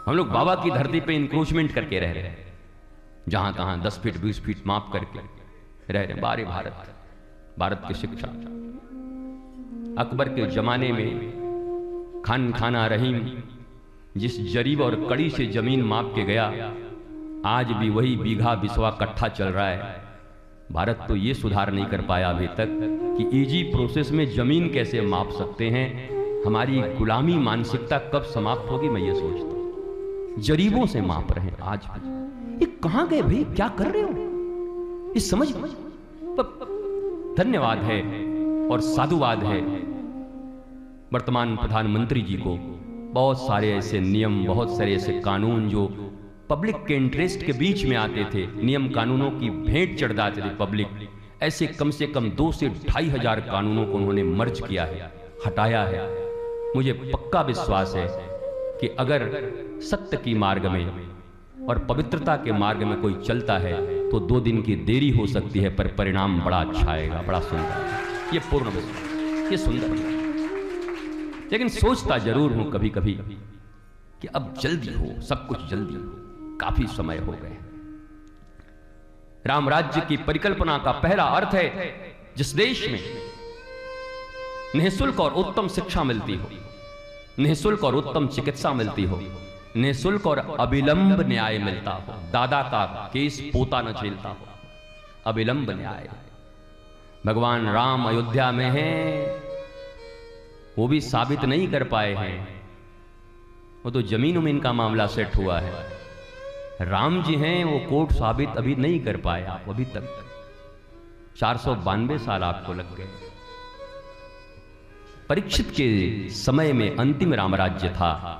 हम लोग बाबा की धरती पे इंक्रोचमेंट करके रह रहे हैं, जहां तहां 10 फीट 20 फीट माप करके रह रहे हैं। बारे भारत की शिक्षा। अकबर के जमाने में खान खाना रहीम जिस जरीब और कड़ी से जमीन माप के गया, आज भी वही बीघा बिस्वा कट्ठा चल रहा है। भारत तो ये सुधार नहीं कर पाया अभी तक कि इजी प्रोसेस में जमीन कैसे माप सकते हैं। हमारी गुलामी मानसिकता कब समाप्त होगी, मैं ये सोचता हूं। जरीबों से माप रहे हैं आज भी। ये कहां गए भाई, क्या कर रहे हो, इस समझ। धन्यवाद है और साधुवाद है वर्तमान प्रधानमंत्री जी को। बहुत सारे ऐसे नियम, बहुत सारे ऐसे कानून जो पब्लिक के इंटरेस्ट के बीच में आते थे, नियम कानूनों की भेंट चढ़ जाते थे पब्लिक, ऐसे कम से कम 2 से 2,500 हजार कानूनों को उन्होंने मर्ज किया है, हटाया है। मुझे पक्का विश्वास है कि अगर सत्य की मार्ग में और पवित्रता के मार्ग में कोई चलता है तो 2 दिन की देरी हो सकती है, पर परिणाम बड़ा अच्छा आएगा, बड़ा सुंदर। ये पूर्ण विश्वास, ये सुंदर। लेकिन सोचता जरूर हूं कभी कभी कि अब जल्दी हो, सब कुछ जल्दी हो, काफी समय हो गए। राम राज्य की परिकल्पना का पहला अर्थ है जिस देश में निःशुल्क और उत्तम शिक्षा मिलती हो, निःशुल्क और उत्तम चिकित्सा मिलती हो, निःशुल्क और अविलंब न्याय मिलता हो, दादा का केस पोता न झेलता हो, अविलंब न्याय। भगवान राम अयोध्या में हैं, वो भी साबित नहीं कर पाए हैं, वो तो जमीन में इनका मामला सेट हुआ है। राम जी हैं, वो कोर्ट साबित अभी नहीं कर पाए आप, अभी तक 492 साल आपको लग गए। परीक्षित के समय में अंतिम राम राज्य था।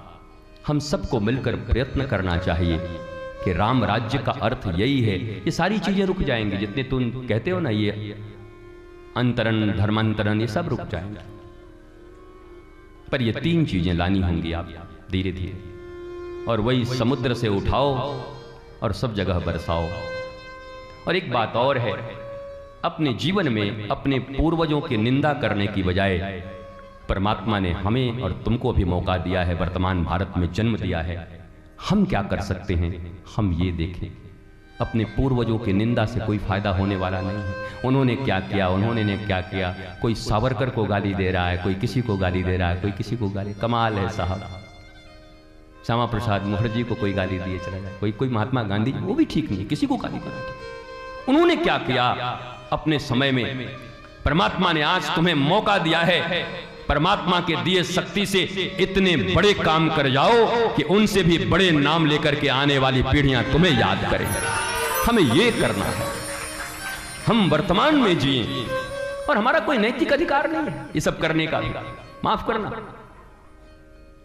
हम सबको मिलकर प्रयत्न करना चाहिए कि राम राज्य का अर्थ यही है। ये सारी चीजें रुक जाएंगी, जितने तुम कहते हो ना, ये अंतरण धर्मांतरण, ये सब रुक जाएंगे, पर ये 3 चीजें लानी होंगी आप धीरे धीरे, और वही समुद्र से उठाओ और सब जगह बरसाओ। और एक बात और है, अपने जीवन में अपने पूर्वजों की निंदा करने की बजाय परमात्मा ने हमें और तुमको भी मौका दिया है, वर्तमान भारत में जन्म दिया है। हम क्या कर सकते हैं, हम ये देखें। अपने पूर्वजों की निंदा से कोई फायदा होने वाला नहीं है। उन्होंने क्या किया, उन्होंने ने क्या किया। कोई सावरकर को गाली दे रहा है, कोई किसी को गाली दे रहा है, कोई किसी को गाली। कमाल है साहब, श्यामा प्रसाद मुखर्जी को कोई गाली दिए चला जाए, कोई महात्मा गांधी, वो भी ठीक नहीं, किसी को गाली देना ठीक। उन्होंने क्या किया अपने समय में। परमात्मा ने आज तुम्हें मौका दिया है, परमात्मा के दिए शक्ति से इतने बड़े काम कर जाओ कि उनसे भी बड़े नाम लेकर के आने वाली पीढ़ियां तुम्हें याद करें। हमें ये करना है, हम वर्तमान में जिए, और हमारा कोई नैतिक अधिकार नहीं है ये सब करने का भी। माफ करना,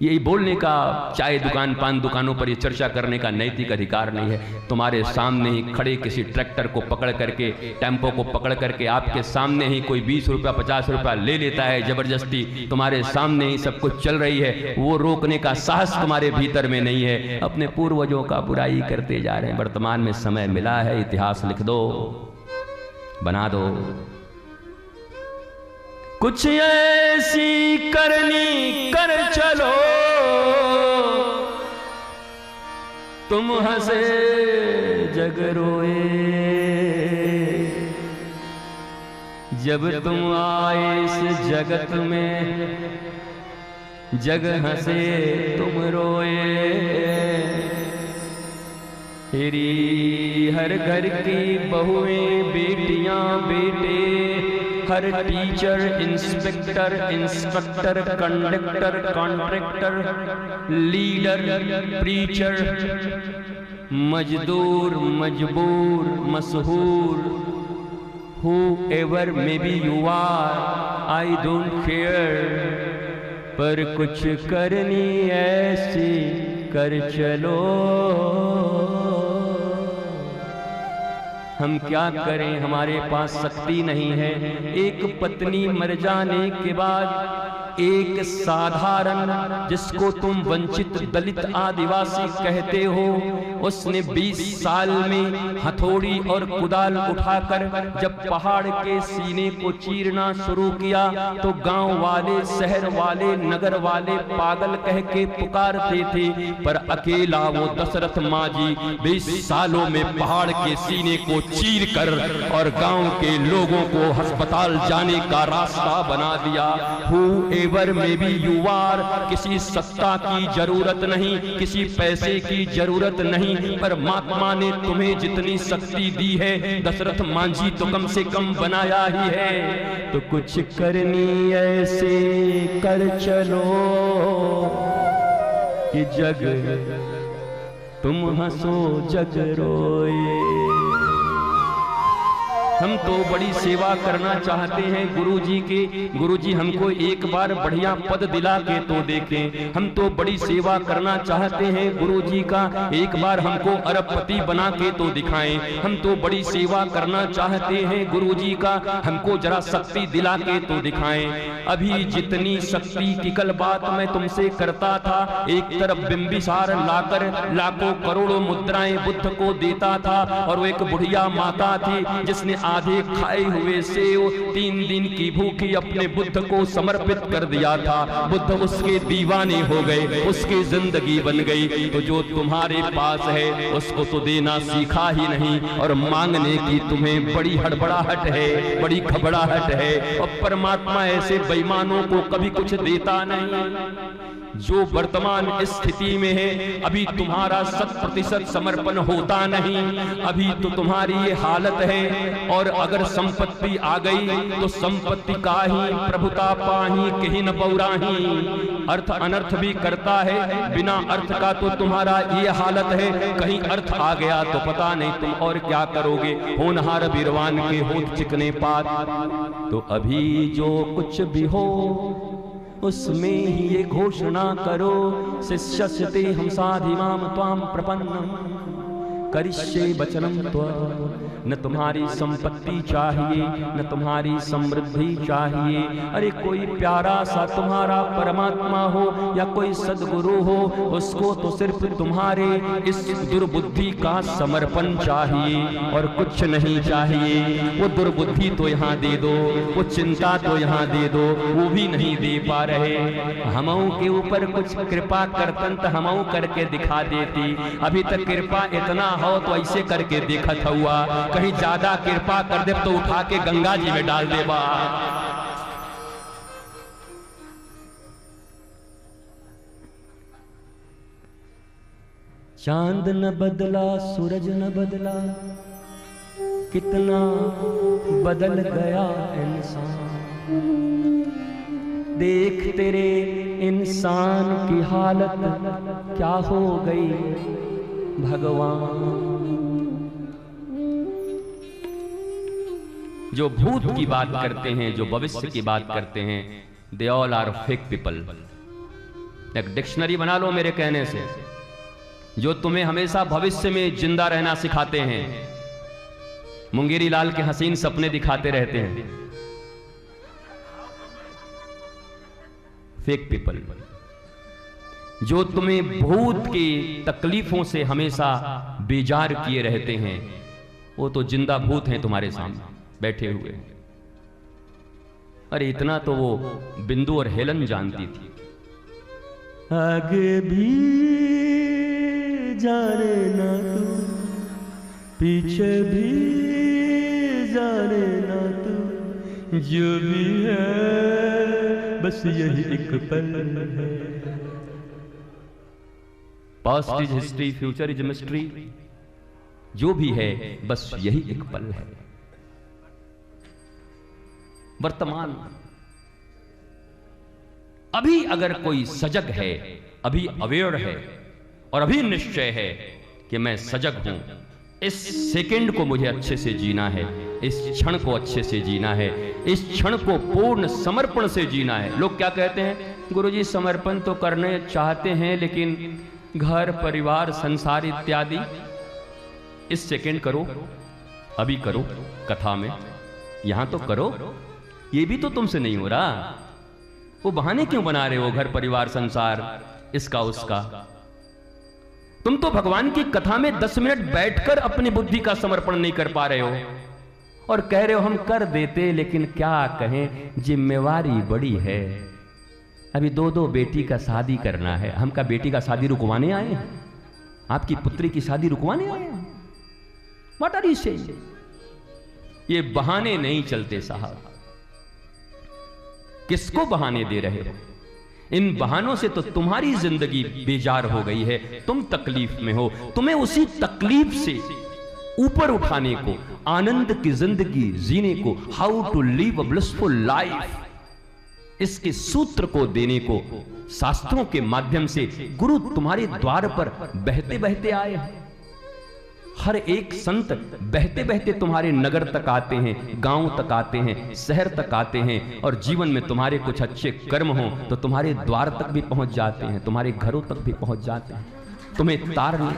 यही बोलने का, चाय दुकान पान दुकानों पर ये चर्चा करने का नैतिक अधिकार नहीं है। तुम्हारे सामने ही खड़े किसी ट्रैक्टर को पकड़ करके, टेम्पो को पकड़ करके आपके सामने ही कोई 20 रुपया 50 रुपया ले लेता है जबरदस्ती, तुम्हारे सामने ही सब कुछ चल रही है, वो रोकने का साहस तुम्हारे भीतर में नहीं है। अपने पूर्वजों का बुराई करते जा रहे हैं। वर्तमान में समय मिला है, इतिहास लिख दो, बना दो। कुछ ऐसी करनी कर चलो, तुम हंसे जग रोए। जब तुम आए इस जगत में, जग हंसे तुम रोए। तेरी हर घर की बहुएं बेटियां बेटे, हर teacher inspector instructor conductor contractor leader preacher, मजदूर मजबूर मशहूर, whoever maybe you are, I don't care, पर कुछ करनी ऐसी कर चलो। हम क्या करें, हमारे पास शक्ति नहीं है। एक पत्नी मर जाने के बाद एक साधारण, जिसको तुम वंचित दलित आदिवासी कहते हो, उसने 20 साल में हथौड़ी और कुदाल उठाकर जब पहाड़ के सीने को चीरना शुरू किया तो गांव वाले, शहर वाले, नगर वाले पागल कह के पुकारते थे, पर अकेला वो दशरथ मांझी 20 सालों में पहाड़ के सीने को चीर कर और गांव के लोगों को अस्पताल जाने का रास्ता बना दिया। Whoever may be you are, किसी सत्ता की जरूरत नहीं, किसी पैसे की जरूरत नहीं, परमात्मा ने तुम्हें जितनी शक्ति दी है, दशरथ मांझी तो कम से कम बनाया ही है, तो कुछ करनी ऐसे कर चलो कि जग तुम हंसो जग रोए। हम तो बड़ी सेवा करना चाहते हैं गुरुजी के, गुरुजी हमको एक बार बढ़िया पद दिला के तो देखें। हम तो बड़ी सेवा करना चाहते हैं गुरुजी का, एक बार हमको अरबपति बना के तो दिखाएं। हम तो बड़ी सेवा करना चाहते हैं गुरुजी का, हमको जरा शक्ति दिला के तो दिखाएं। अभी जितनी शक्ति की कल बात मैं तुमसे करता था, एक तरफ बिंबिसार लाकर लाखों करोड़ों मुद्राएं बुद्ध को देता था, और वो एक बुढ़िया माता थी जिसने आधे खाए हुए सेव 3 दिन की भूखी अपने बुद्ध को समर्पित कर दिया था। बुद्ध उसके दीवाने हो गए, उसकी जिंदगी बन गई। तो जो तुम्हारे पास है उसको तो देना सीखा ही नहीं, और मांगने की तुम्हें बड़ी हड़बड़ाहट है, बड़ी घबराहट है। और परमात्मा ऐसे बेईमानों को कभी कुछ देता नहीं। जो वर्तमान स्थिति में है, अभी तुम्हारा 100% समर्पण होता नहीं, अभी तो तुम्हारी ये हालत है। और अगर संपत्ति आ गई तो संपत्ति का ही प्रभुता पाही कहीं न बौराही। अर्थ अनर्थ भी करता है, बिना अर्थ का तो तुम्हारा ये हालत है, कहीं अर्थ आ गया तो पता नहीं तुम और क्या करोगे। होनहार बीरवान के होंठ चिकने पात। तो अभी जो कुछ भी हो उसमें ही ये घोषणा करो, शिष्यस्ते हम साधिमाम त्वाम प्रपन्नम करिष्ये वचनम त्वम्। न तुम्हारी संपत्ति चाहिए, न तुम्हारी समृद्धि चाहिए। अरे कोई प्यारा सा तुम्हारा परमात्मा हो या कोई सदगुरु हो, उसको तो सिर्फ तुम्हारे इस दुर्बुद्धि का समर्पण चाहिए और कुछ नहीं चाहिए। वो दुर्बुद्धि तो यहाँ दे दो, वो चिंता तो यहाँ दे दो, वो भी नहीं दे पा रहे। हमऊ के ऊपर कुछ कृपा करतन तो हमऊ करके दिखा देती। अभी तक कृपा इतना हो तो ऐसे करके देखत हुआ, कहीं ज्यादा कृपा कर दे तो उठा के गंगा जी में डाल दे बा। चांद न बदला, सूरज न बदला, कितना बदल गया इंसान। देख तेरे इंसान की हालत क्या हो गई भगवान। जो भूत की बात करते हैं, जो भविष्य की बात करते हैं, they all are fake people. एक डिक्शनरी बना लो मेरे कहने से। जो तुम्हें हमेशा भविष्य में जिंदा रहना सिखाते हैं, मुंगेरी लाल के हसीन सपने दिखाते रहते हैं, फेक पीपल। जो तुम्हें भूत की तकलीफों से हमेशा बेजार किए रहते हैं, वो तो जिंदा भूत हैं तुम्हारे सामने बैठे हुए। अरे इतना तो वो बिंदु और हेलन जानती थी। आगे भी जाने ना तू, पीछे भी जाने ना तू, जो भी है बस यही एक पल है। Past is history, future is mystery. जो भी है बस यही एक पल है। वर्तमान। अभी अगर कोई सजग है, अभी अवेयर है और अभी निश्चय है कि मैं सजग हूं, इस सेकंड को मुझे अच्छे से जीना है, इस क्षण को अच्छे से जीना है, इस क्षण को पूर्ण समर्पण से जीना है। लोग क्या कहते हैं, गुरुजी समर्पण तो करने चाहते हैं लेकिन घर परिवार संसार इत्यादि। इस सेकंड करो, अभी करो, कथा में यहां तो करो। ये भी तो तुमसे नहीं हो रहा। वो बहाने क्यों बना रहे हो? घर परिवार संसार इसका उसका। तुम तो भगवान की कथा में 10 मिनट बैठकर अपनी बुद्धि का समर्पण नहीं कर पा रहे हो और कह रहे हो हम कर देते, लेकिन क्या कहें, जिम्मेवारी बड़ी है। अभी 2-2 बेटी का शादी करना है। हम का बेटी का शादी रुकवाने आए हैं? आपकी पुत्री की शादी रुकवाने आए हैं? What are you saying? ये बहाने नहीं चलते साहब। किसको बहाने दे रहे हो? इन बहानों से तो तुम्हारी जिंदगी बेजार हो गई है। तुम तकलीफ में हो। तुम्हें उसी तकलीफ से ऊपर उठाने को, आनंद की जिंदगी जीने को, how to live a blissful life, इसके सूत्र को देने को शास्त्रों के माध्यम से गुरु तुम्हारे द्वार पर बहते बहते आए हैं। हर एक संत बहते बहते तुम्हारे नगर तक आते हैं, गांव तक आते हैं, शहर तक आते हैं, और जीवन में तुम्हारे कुछ अच्छे कर्म हो तो तुम्हारे द्वार तक भी पहुंच जाते हैं, तुम्हारे घरों तक भी पहुंच जाते हैं, तुम्हें तारने।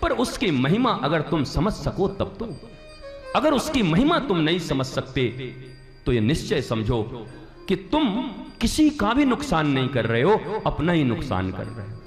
पर उसकी महिमा अगर तुम समझ सको तब तो। अगर उसकी महिमा तुम नहीं समझ सकते तो ये निश्चय समझो कि तुम किसी का भी नुकसान नहीं कर रहे हो, अपना ही नुकसान कर रहे हो।